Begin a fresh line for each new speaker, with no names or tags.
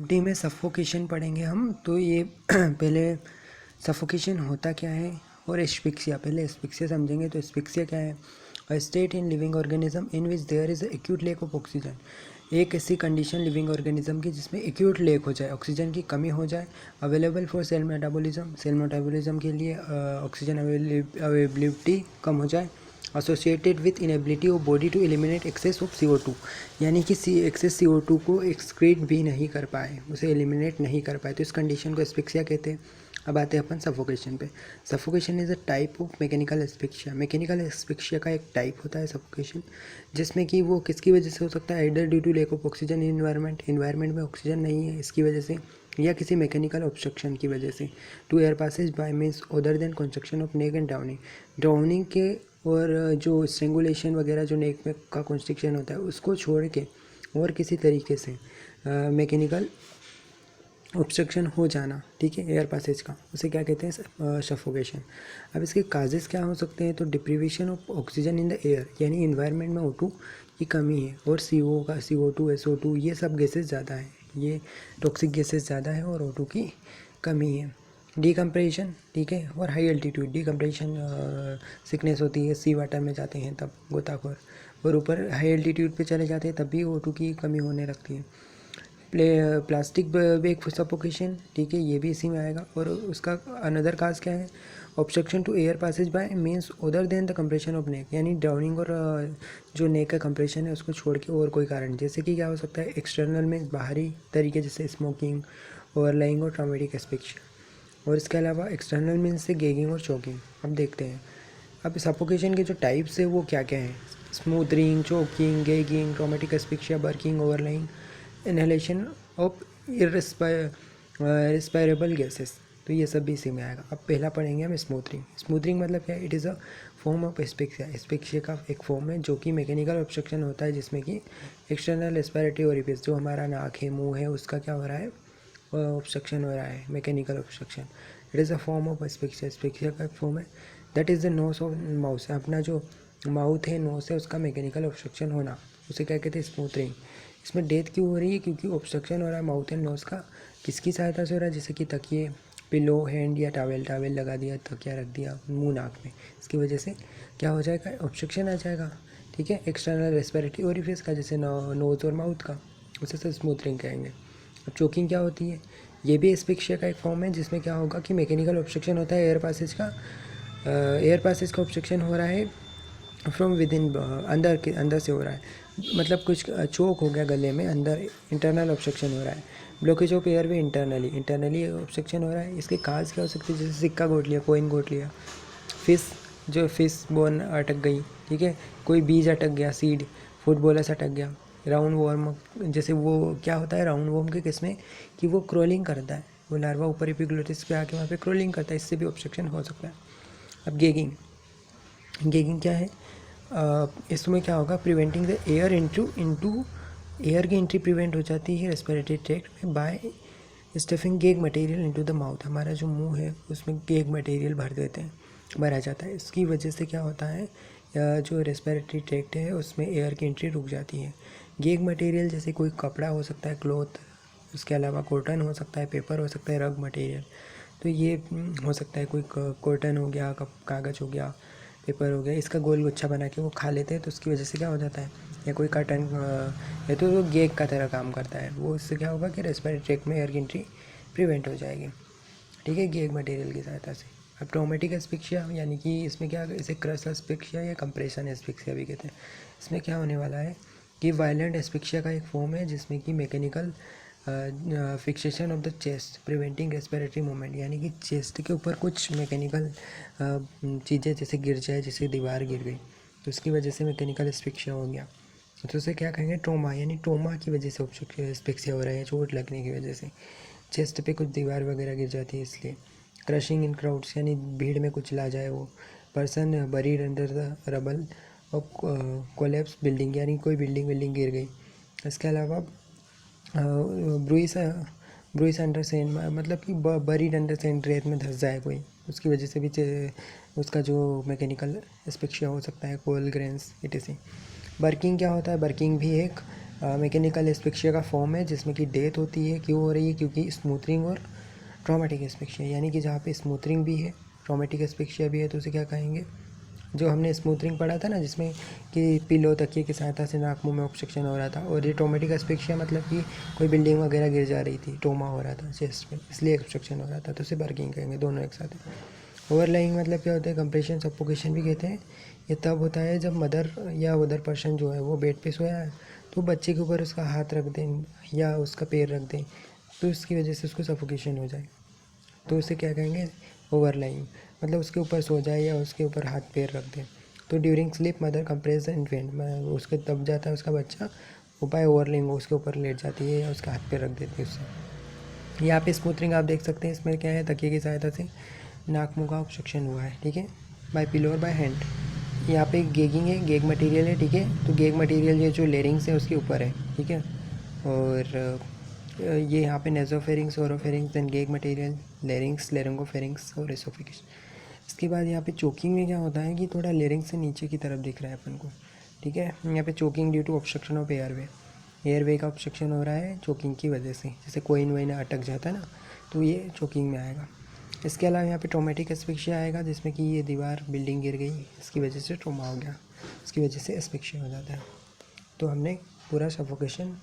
Group D में suffocation पढ़ेंगे हम। तो ये पहले सफोकेशन होता क्या है और एस्फिक्सिया, पहले एस्फिक्सिया समझेंगे। तो एस्फिक्सिया क्या है? A state in living organism in which there is acute lack of oxygen. एक ऐसी कंडीशन लिविंग ऑर्गेनिज्म की जिसमें एक्यूट लैक हो जाए, ऑक्सीजन की कमी हो जाए। Available for cell metabolism, cell metabolism के लिए ऑक्सीजन अवेलेबिलिटी कम हो जाए। Associated with inability of body to eliminate excess of CO2, यानी कि एक्सेस CO2 को एक्सक्रीट भी नहीं कर पाए, उसे एलिमिनेट नहीं कर पाए, तो इस कंडीशन को एस्फिक्सिया कहते हैं। अब आते हैं अपन सफोकेशन पे। Suffocation is a type of mechanical asphyxia. Mechanical asphyxia का एक टाइप होता है सफोकेशन, जिसमें कि वो किसकी वजह से हो सकता है? Either due to lack of oxygen in environment में ऑक्सीजन नहीं है इसकी वजह से, या किसी मैकेनिकल ऑब्स्ट्रक्शन की वजह से। To air passage by means other than construction of neck and drowning के, और जो स्ट्रेंगुलेशन वगैरह जो नेक में का कंस्ट्रक्शन होता है उसको छोड़ के और किसी तरीके से मैकेनिकल ऑब्स्ट्रक्शन हो जाना, ठीक है, एयर पासेज का, उसे क्या कहते हैं? सफोकेशन। अब इसके काजेज़ क्या हो सकते हैं? तो deprivation of oxygen in the air, यानी इन्वायरमेंट में O2 की कमी है, और CO2 SO2 ये सब गैसेस ज़्यादा है, ये टॉक्सिक गैसेस ज़्यादा है और O2 की कमी है। डीकम्प्रेशन, ठीक है, और हाई एल्टीट्यूड डीकम्प्रेशन सिकनेस होती है, सी वाटर में जाते हैं तब गोताखोर, और ऊपर हाई एल्टीट्यूड पे चले जाते हैं तब भी O2 की कमी होने लगती है। प्लास्टिक बैग सफोकेशन, ठीक है, ये भी इसी में आएगा। और उसका अनदर काज क्या है? Obstruction to air passage by means other than the compression of neck, यानी ड्राउनिंग और जो नेक का कंप्रेशन है उसको छोड़ के और कोई कारण, जैसे कि क्या हो सकता है? एक्सटर्नल में बाहरी तरीके, जैसे स्मोकिंग, ओवरलाइंग और ट्रॉमेटिक एस्फिक्सिया। और इसके अलावा एक्सटर्नल मीन्स से गेगिंग और चोकिंग। अब देखते हैं अब सफोकेशन के जो टाइप्स है वो क्या क्या हैं? Smothering, choking, gagging, traumatic asphyxia, burking, overlying, inhalation of respirable gases. तो ये सब भी इसी में आएगा। अब पहला पढ़ेंगे हम स्मूथरिंग। स्मूथरिंग मतलब क्या है? It is a form of asphyxia. Asphyxia का एक फॉर्म है जो कि मैकेनिकल ऑब्स्ट्रक्शन होता है, जिसमें कि एक्सटर्नल रेस्पिरेटरी ओरिफिस, जो हमारा नाक है, मुंह है, उसका क्या हो रहा है? ऑब्स्ट्रक्शन हो रहा है, mechanical obstruction. It is a form of asphyxia. Asphyxia का एक फॉर्म है। That is the nose of mouth, अपना जो माउथ है, नोज है, उसका मैकेनिकल ऑब्स्ट्रक्शन होना, उसे क्या कहते हैं? स्मूथरिंग। इसमें डेथ क्यों हो रही है? क्योंकि ऑब्स्ट्रक्शन हो रहा है माउथ एंड नोज का। किसकी सहायता से हो रहा है? जैसे कि तकिए, पिलो, हैंड या टावेल लगा दिया, तकिया रख दिया मुंह नाक में, इसकी वजह से क्या हो जाएगा? ऑब्स्ट्रक्शन आ जाएगा, ठीक है, एक्सटर्नल रेस्पिरेटरी ओरिफिस का, जैसे नोज और माउथ का, उसे सब स्मूथरिंग कहेंगे। अब चोकिंग क्या होती है? ये भी एस्फिक्सिया का एक फॉर्म है, जिसमें क्या होगा कि मैकेनिकल ऑब्स्ट्रक्शन होता है एयर पासेज का ऑब्स्ट्रक्शन हो रहा है फ्रॉम विद इन, अंदर से हो रहा है, मतलब कुछ चोक हो गया गले में, अंदर इंटरनल ऑब्स्ट्रक्शन हो रहा है। Blockage of air way internally obstruction हो रहा है। इसके काज क्या हो सकते हैं? जैसे सिक्का घोट लिया, कोइन घोट लिया, फिश बोन अटक गई, ठीक है, कोई बीज अटक गया, सीड, फुटबॉलर्स अटक गया, राउंड वॉर्म, जैसे वो क्या होता है राउंड वॉर्म के किस्में कि वो क्रॉलिंग करता है, वो लार्वा ऊपर एपिग्लोटिस पे आके वहाँ पे क्रॉलिंग करता है, इससे भी ऑब्स्ट्रक्शन हो सकता है। अब गेगिंग क्या है? इसमें क्या होगा? Preventing the air into air की एंट्री प्रिवेंट हो जाती है रेस्पिरेटरी ट्रैक्ट में by stuffing gag material into the mouth. हमारा जो मुंह है उसमें गेग मटेरियल भरा जाता है। इसकी वजह से क्या होता है? जो रेस्पिरेटरी ट्रैक्ट है उसमें एयर की एंट्री रुक जाती है। गेग मटेरियल जैसे कोई कपड़ा हो सकता है, क्लॉथ, उसके अलावा कॉटन हो सकता है, पेपर हो सकता है, रग मटेरियल, तो ये हो सकता है, कोई कॉटन हो गया, कागज़ हो गया, पेपर हो गया, इसका गोल गुच्छा बना के वो खा लेते हैं, तो उसकी वजह से क्या हो जाता है? या कोई कॉटन या तो वो गेग का तरह काम करता है, वो इससे क्या होगा कि रेस्पिरेटरी ट्रैक्ट में एयर की एंट्री प्रिवेंट हो जाएगी, ठीक है, गेग मटेरियल की सहायता से। अब ट्रॉमेटिक एस्फिक्सिया, यानी कि इसमें क्या, इसे क्रश एस्फिक्सिया या कंप्रेशन एस्फिक्सिया भी कहते हैं। इसमें क्या होने वाला है कि वायलेंट एस्फिक्सिया का एक फॉर्म है, जिसमें कि mechanical fixation of the chest preventing respiratory movement, यानी कि चेस्ट के ऊपर कुछ मैकेनिकल चीज़ें जैसे गिर जाए, जैसे दीवार गिर गई, तो उसकी वजह से मैकेनिकल एस्फिक्सिया हो गया, तो उसे क्या कहेंगे? ट्रोमा, यानी ट्रोमा की वजह से एस्फिक्सिया हो रहा है, चोट लगने की वजह से चेस्ट पे कुछ दीवार वगैरह गिर जाती है इसलिए। क्रशिंग इन क्राउड्स, यानी भीड़ में कुछ ला जाए, वो person buried under the rubble और कोलैप्स बिल्डिंग, यानी कोई बिल्डिंग गिर गई। इसके अलावा ब्रूइस अंडर सेंड, मतलब कि बरीड अंडर सेंड, रेत में धंस जाए कोई, उसकी वजह से भी उसका जो मैकेनिकल एस्फिक्सिया हो सकता है, कोल ग्रेन्स etc। बर्किंग क्या होता है? बर्किंग भी एक मैकेनिकल एस्फिक्सिया का फॉर्म है जिसमें कि डेथ होती है। क्यों हो रही है? क्योंकि स्मूथरिंग और ट्रॉमेटिक एस्फिक्सिया, यानी कि जहाँ पे स्मूथरिंग भी है, ट्रॉमेटिक एस्फिक्सिया भी है, तो उसे क्या कहेंगे? जो हमने स्मूथरिंग पढ़ा था ना, जिसमें कि पिलो तकिए की सहायता से नाक मुंह में ऑब्स्ट्रक्शन हो रहा था, और ये ट्रॉमेटिक एस्फिक्सिया मतलब कि कोई बिल्डिंग वगैरह गिर जा रही थी, ट्रोमा हो रहा था चेस्ट में, इसलिए ऑब्स्ट्रक्शन हो रहा था, तो उसे बर्गिंग कहेंगे, दोनों एक साथ है। ओवरलाइंग मतलब क्या होता है? कंप्रेशन सफोकेशन भी कहते हैं। ये तब होता है जब मदर या अदर पर्सन जो है वो बेड पे सोया है, तो बच्चे के ऊपर उसका हाथ रख दें या उसका पैर रख दें, तो उसकी वजह से उसको सफोकेशन हो जाए, तो उसे क्या कहेंगे? ओवरलाइंग। मतलब उसके ऊपर सो जाए या उसके ऊपर हाथ पैर रख दें। तो during sleep mother compress the infant, उसके तब जाता है उसका बच्चा, वो बाय ओवरलाइंग उसके ऊपर लेट जाती है या उसका हाथ पैर रख देती है उससे। यहाँ पे स्मूथरिंग आप देख सकते हैं, इसमें क्या है? तकिए की सहायता से नाक मुंह का ऑब्स्ट्रक्शन हुआ है, ठीक है, बाय पिलो और बाय हैंड। यहाँ पे गेगिंग है, गेग मटेरियल है, ठीक है, तो गेग मटेरियल ये जो लेरिंग्स है उसके ऊपर है, ठीक है, और ये यहाँ पे nasopharynx, oropharynx, then gag material, larynx, laryngopharynx और एसोफेगिस। इसके बाद यहाँ पे चोकिंग में क्या होता है कि थोड़ा लेरिंग्स से नीचे की तरफ दिख रहा है अपन को, ठीक है। यहाँ पे choking due to obstruction of airway का ऑब्स्ट्रक्शन हो रहा है चोकिंग की वजह से, जैसे कोइन वोइन अटक जाता है ना, तो ये चोकिंग में आएगा। इसके अलावा यहाँ पे ट्रोमेटिक एस्फिक्सिया आएगा, जिसमें कि ये दीवार बिल्डिंग गिर गई, इसकी वजह से ट्रोमा हो गया, इसकी वजह से एस्फिक्सिया हो जाता है। तो हमने पूरा सफोकेशन